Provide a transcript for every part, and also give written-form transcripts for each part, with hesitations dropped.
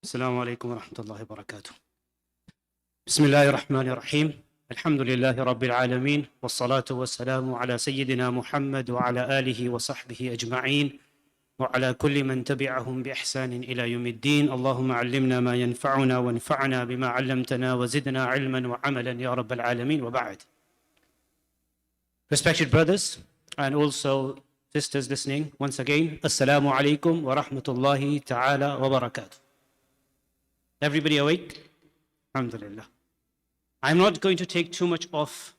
السلام عليكم ورحمة الله وبركاته. بسم الله الرحمن الرحيم. الحمد لله رب العالمين والصلاة والسلام على سيدنا محمد وعلى آله وصحبه أجمعين وعلى كل من تبعهم بإحسان إلى يوم الدين. اللهم علمنا ما ينفعنا وانفعنا بما علمتنا وزدنا علما وعملا يا رب العالمين وبعد. Respected brothers and also sisters listening, once again, Assalamu alaikum wa rahmatullahi ta'ala wa barakatuh. Everybody awake? Alhamdulillah. I'm not going to take too much of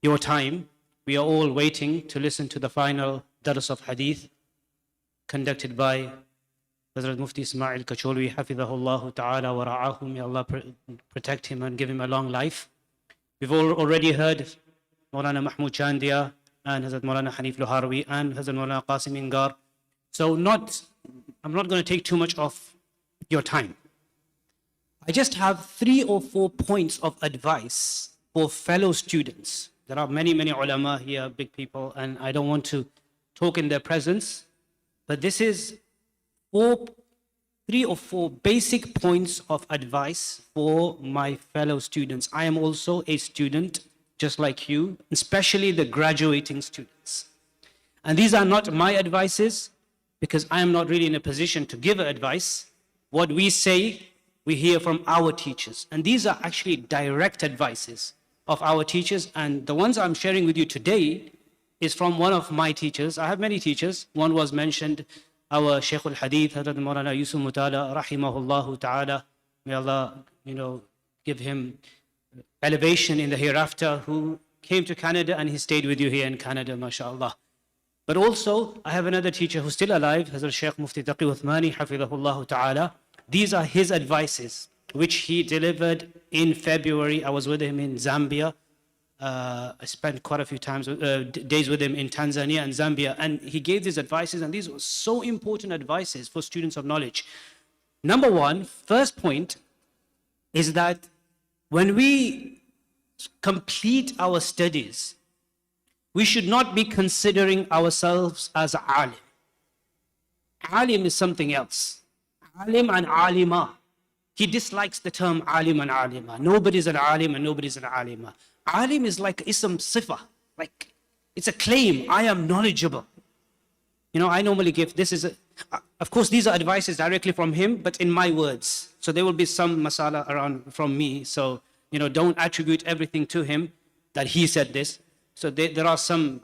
your time. We are all waiting to listen to the final dars of hadith conducted by Hazrat Mufti Ismail Kacholi, Hafidhahullah ta'ala wa ra'ahu. May Allah protect him and give him a long life. We've already heard Maulana Mahmud Chandia and Hazrat Maulana Hanif Luharwi and Hazrat Maulana Qasim Ingar. So I'm not going to take too much of your time. I just have 3 or 4 points of advice for fellow students. There are many ulama here, big people, and I don't want to talk in their presence. But this is 3 or 4 basic points of advice for my fellow students. I am also a student, just like you, especially the graduating students. And these are not my advices, because I am not really in a position to give advice. What we say, we hear from our teachers. And these are actually direct advices of our teachers. And the ones I'm sharing with you today is from one of my teachers. I have many teachers. One was mentioned, our Shaykh al-Hadith, Hazrat Maulana Yusuf Mutala, rahimahullah ta'ala. May Allah, give him elevation in the hereafter, who came to Canada and he stayed with you here in Canada, mashallah. But also, I have another teacher who's still alive, Hazrat Shaykh Mufti Taqi Usmani, hafidhahullah ta'ala. These are his advices, which he delivered in February. I was with him in Zambia. I spent quite a few days with him in Tanzania and Zambia, and he gave these advices, and these were so important advices for students of knowledge. Number one, first point, is that when we complete our studies, we should not be considering ourselves as alim. Alim is something else. Alim and alima. He dislikes the term alim and alima. Nobody's an alim and nobody's an alima. Alim is like ism sifa, like it's a claim. I am knowledgeable. I normally give, of course these are advices directly from him, but in my words. So there will be some masala around from me. So, don't attribute everything to him that he said this. So there are some,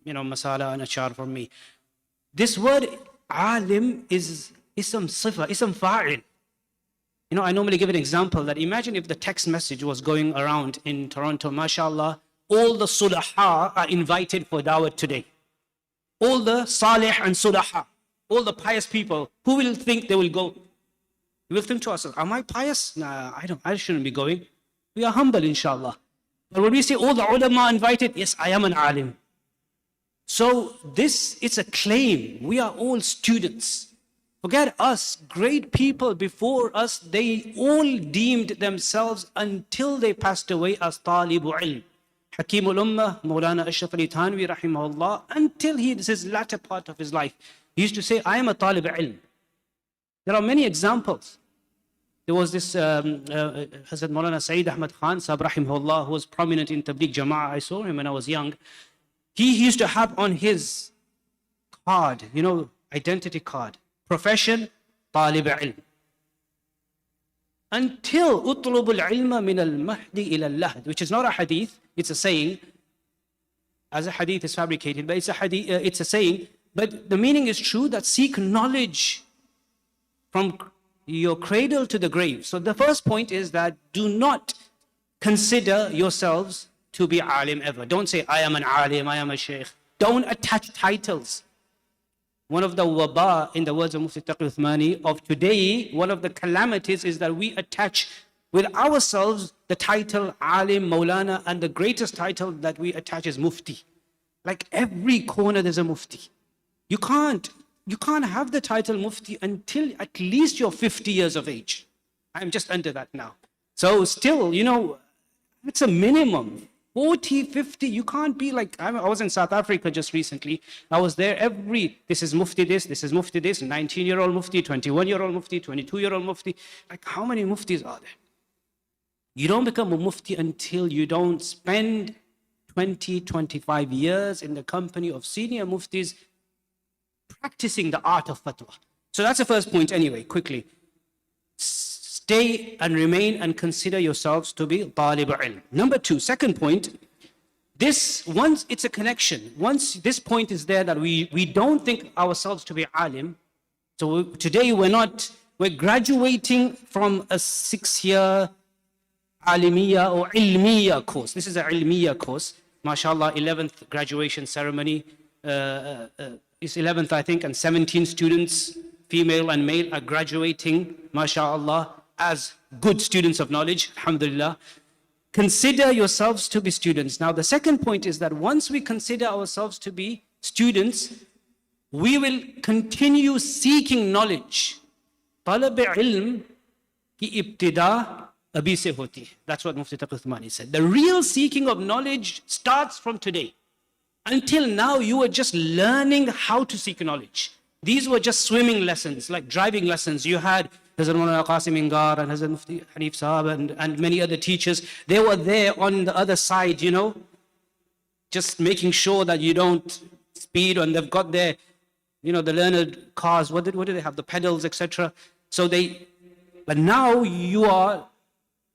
masala and achar from me. This word alim is ism sifa, ism fa'il. I normally give an example that imagine if the text message was going around in Toronto, mashallah, all the sulaha are invited for dawah today. All the salih and sulaha, all the pious people, who will think they will go? We will think to ourselves, am I pious? Nah, I shouldn't be going. We are humble, inshallah. But when we say all the ulama invited, yes, I am an alim. So it's a claim. We are all students. Forget us, great people before us, they all deemed themselves until they passed away as talibu ilm. Hakimul Ummah, Maulana Ashraf Ali Thanwi, rahimahullah, until his latter part of his life, he used to say, I am a talib ilm. There are many examples. There was this Hazrat Maulana Saeed Ahmad Khan, Sahib rahimahullah, who was prominent in Tabligh Jama'ah. I saw him when I was young. He used to have on his card, identity card, profession, talib ilm. Until utlubul ilma min al-mahdi ila al-lahd, which is not a hadith, it's a saying. As a hadith is fabricated, but it's a saying. But the meaning is true, that seek knowledge from your cradle to the grave. So the first point is that do not consider yourselves to be alim ever. Don't say, I am an alim, I am a shaykh. Don't attach titles. One of the waba, in the words of Mufti Taqi Usmani, of today, one of the calamities is that we attach with ourselves the title alim, maulana, and the greatest title that we attach is mufti. Like every corner there's a mufti. You can't have the title mufti until at least you're 50 years of age. I'm just under that now. So still, it's a minimum. 40, 50, you can't be like, I was in South Africa just recently. I was there this is Mufti this is Mufti this, 19-year-old Mufti, 21-year-old Mufti, 22-year-old Mufti. Like, how many Muftis are there? You don't become a Mufti until you don't spend 20, 25 years in the company of senior Muftis practicing the art of fatwa. So that's the first point anyway, quickly. Stay and remain and consider yourselves to be talib ilm. Number two, second point, once it's a connection, once this point is there that we don't think ourselves to be alim. So today we're graduating from a 6-year alimiya or ilmiya course. This is an ilmiya course. MashaAllah, 11th graduation ceremony. It's 11th, I think, and 17 students, female and male, are graduating, MashaAllah, as good students of knowledge, alhamdulillah. Consider yourselves to be students. Now, the second point is that once we consider ourselves to be students, we will continue seeking knowledge. Talab ilm ki ibtida abhi se hoti hai. That's what Mufti Taqi Usmani said. The real seeking of knowledge starts from today. Until now, you were just learning how to seek knowledge. These were just swimming lessons, like driving lessons. You had Hazrat Maulana Qasim Ingar and Hazrat Mufti Hanif Sahab and many other teachers. They were there on the other side, just making sure that you don't speed, and they've got their, the learned cars. What do they have? The pedals, etc. But now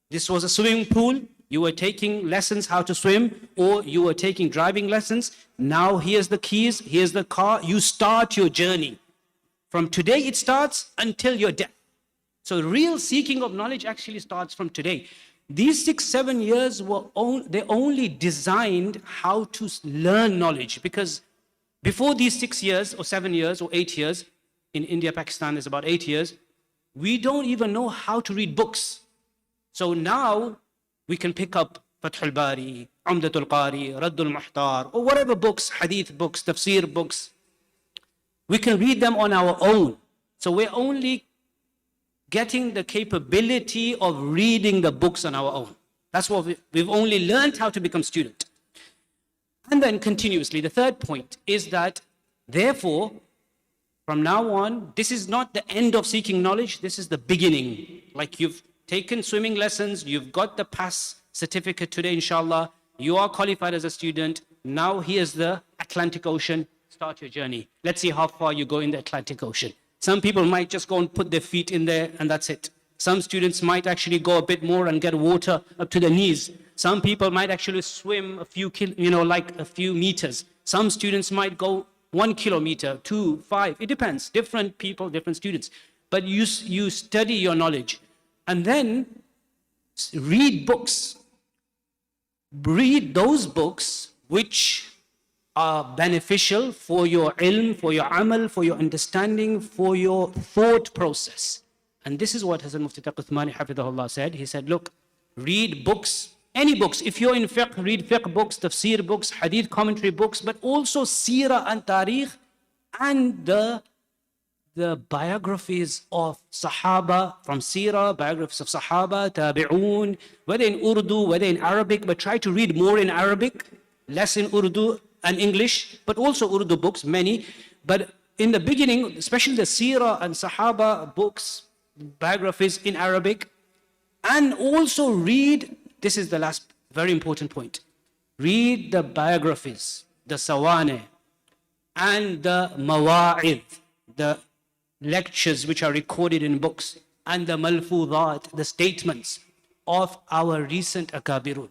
this was a swimming pool. You were taking lessons how to swim, or you were taking driving lessons. Now here's the keys, here's the car. You start your journey. From today it starts until your death. So real seeking of knowledge actually starts from today. These 6-7 years they only designed how to learn knowledge, because before these 6 years or 7 years or 8 years, in India, Pakistan is about 8 years, we don't even know how to read books. So now we can pick up Fathul Bari, Umdatul Qari, Raddul Muhtar, or whatever books, hadith books, tafsir books. We can read them on our own. So we're only getting the capability of reading the books on our own. That's what we've only learned how to become student. And then continuously, the third point is that, therefore, from now on, this is not the end of seeking knowledge, this is the beginning. Like, you've taken swimming lessons, you've got the pass certificate today, inshallah, you are qualified as a student. Now here's the Atlantic Ocean, start your journey. Let's see how far you go in the Atlantic Ocean. Some people might just go and put their feet in there and that's it. Some students might actually go a bit more and get water up to their knees. Some people might actually swim a few meters. Some students might go 1 kilometer, 2, 5. It depends. Different people, different students. But you study your knowledge. And then read books. Read those books which are beneficial for your ilm, for your amal, for your understanding, for your thought process. And this is what Hazrat Mufti Taqi Usmani Hafidhahullah said. He said, look, read books, any books. If you're in fiqh, read fiqh books, tafsir books, hadith commentary books, but also seerah and tariq and the biographies of Sahaba from Sirah, biographies of Sahaba, Tabi'un, whether in Urdu, whether in Arabic, but try to read more in Arabic, less in Urdu and English, but also Urdu books, many. But in the beginning, especially the Sirah and Sahaba books, biographies in Arabic, and also read, this is the last very important point, read the biographies, the Sawane, and the Mawa'id, the lectures which are recorded in books, and the Malfudat, the statements of our recent Akabirun,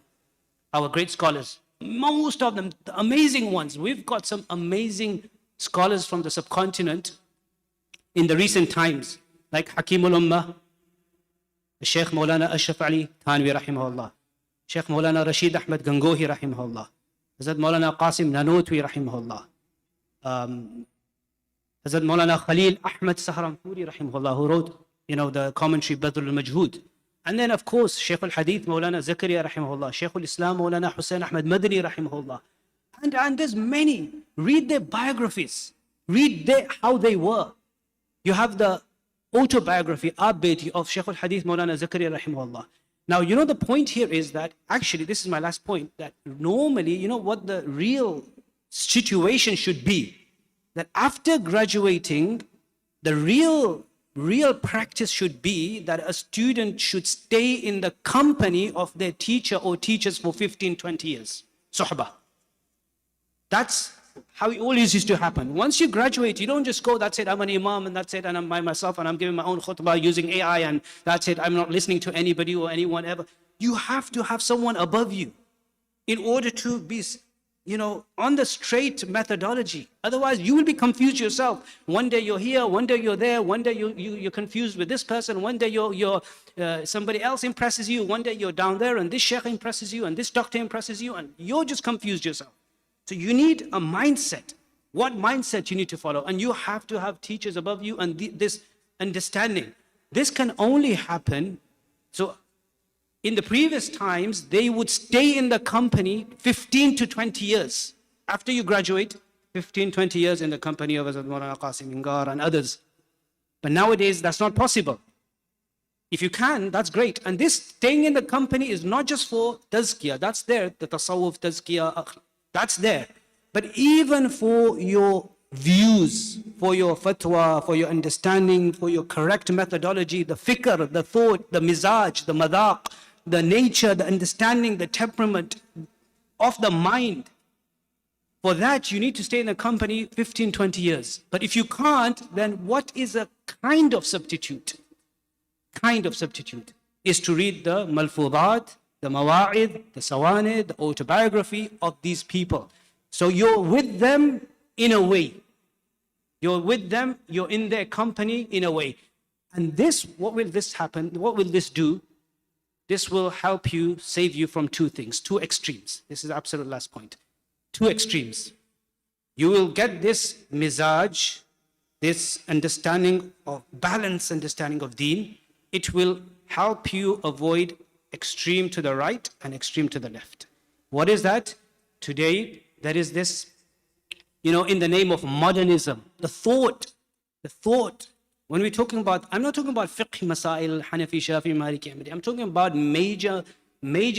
our great scholars. Most of them, the amazing ones. We've got some amazing scholars from the subcontinent in the recent times, like Hakimul Ummah, Shaykh Maulana Ashraf Ali Thanvi rahimahullah, Shaykh Maulana Rashid Ahmad Gangohi rahimahullah, Hazrat Maulana Qasim Nanotwi rahimahullah, Hazrat Maulana Khalil Ahmad Saharampuri rahimahullah, who wrote, the commentary Badr al-Majhood. And then, of course, Shaykh al-Hadith Maulana Zakaria rahimahullah, Shaykh al-Islam Maulana Hussain Ahmad Madani rahimahullah. And there's many. Read their biographies. Read how they were. You have the autobiography, Ab Beti, of Shaykh al-Hadith Maulana Zakaria rahimahullah. Now, the point here is that, actually, this is my last point, that normally, what the real situation should be, that after graduating, the real practice should be that a student should stay in the company of their teacher or teachers for 15, 20 years. Suhbah. That's how it always used to happen. Once you graduate, you don't just go, that's it, I'm an imam, and that's it, and I'm by myself, and I'm giving my own khutbah using AI, and that's it, I'm not listening to anybody or anyone ever. You have to have someone above you in order to be, on the straight methodology. Otherwise, you will be confused yourself. One day you're here, one day you're there, one day you're confused with this person, one day somebody else impresses you, one day you're down there, and this sheikh impresses you, and this doctor impresses you, and you're just confused yourself. So you need a mindset. What mindset you need to follow? And you have to have teachers above you and this understanding. This can only happen. So in the previous times, they would stay in the company 15 to 20 years. After you graduate, 15, 20 years in the company of Hazrat Maulana Qasim Ingar and others. But nowadays, that's not possible. If you can, that's great. And this staying in the company is not just for tazkiyah. That's there, the tasawwuf, tazkiyah, that's there. But even for your views, for your fatwa, for your understanding, for your correct methodology, the fikr, the thought, the mizaj, the madaq, the nature, the understanding, the temperament of the mind, for that you need to stay in a company 15, 20 years. But if you can't, then what is a kind of substitute? Kind of substitute is to read the malfudat, the mawa'id, the sawanid, the autobiography of these people. So you're with them in a way. You're with them, you're in their company in a way. And this, what will this happen? What will this do? This will help you, save you from two things, two extremes. This is the absolute last point. Two extremes. You will get this mizaj, this understanding of balanced understanding of deen. It will help you avoid extreme to the right and extreme to the left. What is that? Today, there is this, in the name of modernism, the thought. When we're talking about, I'm not talking about fiqh, masail, Hanafi, Shafi, Maliki, Ahmadi. I'm talking about major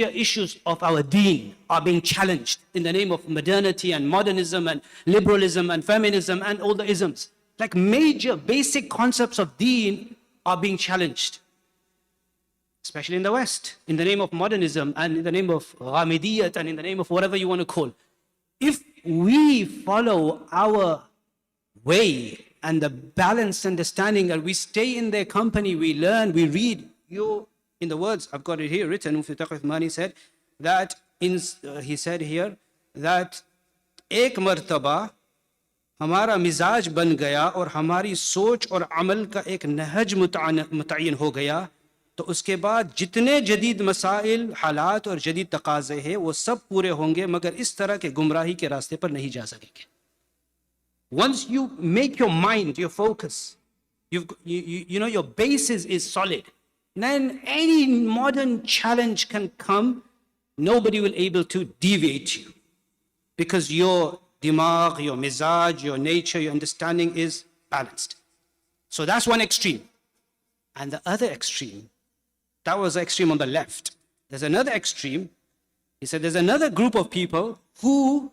issues of our deen are being challenged in the name of modernity and modernism and liberalism and feminism and all the isms. Like major basic concepts of deen are being challenged. Especially in the West, in the name of modernism and in the name of Ghamidiyat and in the name of whatever you want to call. If we follow our way and the balanced understanding and we stay in their company, we learn, we read, in the words, I've got it here written, Mufti Taqi Usmani said that, he said here, that ek martaba हमारा मिजाज बन गया और हमारी सोच और अमल का एक नहज मुतय्यन हो गया तो उसके बाद जितने जदीद मसाइल हालात और जदीद तकाज़े हैं वो सब पूरे होंगे मगर इस तरह के गुमराही के रास्ते पर नहीं जा सकेंगे. Once you make your mind, your focus, your basis is solid, then any modern challenge can come, nobody will able to deviate you because your dimagh, your mizaj, your nature, your understanding is balanced. So that's one extreme. And the other extreme, that was the extreme on the left. There's another extreme. He said there's another group of people who,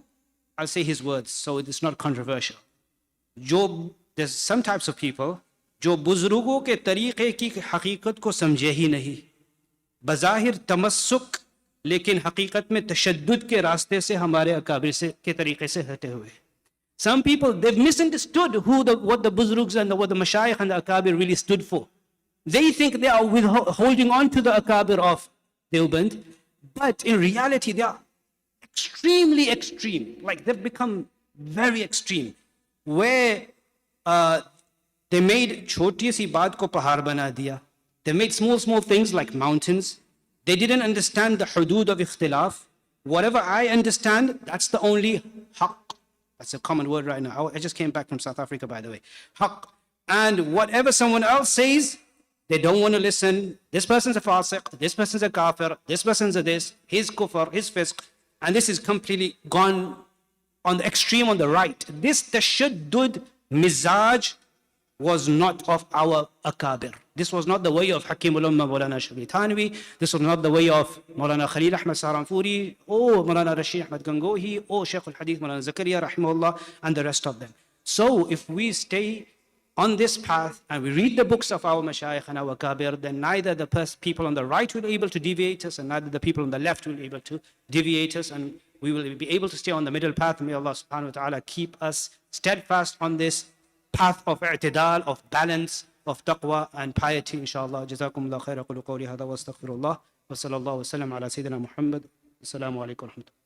I'll say his words so it's not controversial. There's some types of people जो बुजुर्गों के तरीक़े की हकीकत को समझे ही नहीं, बज़ाहिर तमस्सुक लेकिन हकीकत में तशद्दुद के रास्ते से हमारे अकाबिर से के तरीक़े से हटे हुए. Some people, they've misunderstood what the buzrugs and what the mashayikh and the akabir really stood for. They think they are holding on to the akabir of Deoband, but in reality they are extremely extreme. Like they've become very extreme, where they made choti si baat ko pahar bana diya. They made small things like mountains. They didn't understand the hudud of ikhtilaf. Whatever I understand, that's the only haqq. That's a common word right now. I just came back from South Africa, by the way. Haqq. And whatever someone else says, they don't want to listen. This person's a fasiq, this person's a kafir, this person's a this, his kufr, his fisq. And this is completely gone on the extreme on the right. This tashaddud mizaj was not of our akabir. This was not the way of Hakim ul-Ummah Maulana Shabir Thanvi. This was not the way of Maulana Khalil Ahmad Saranpuri, or Maulana Rashid Ahmad Gangohi, or Shaykh al-Hadith Maulana Zakaria Rahimahullah, and the rest of them. So if we stay on this path and we read the books of our mashayikh and our kabir, then neither the people on the right will be able to deviate us, and neither the people on the left will be able to deviate us, and we will be able to stay on the middle path. May Allah subhanahu wa ta'ala keep us steadfast on this path of i'tidal, of balance, of taqwa and piety, inshallah. Jazakumullah khaira, qulu qawli hadha wa astaghfirullah wa sallallahu wa sallam ala Sayyidina Muhammad. Assalamu alaikum wa rahmatullah.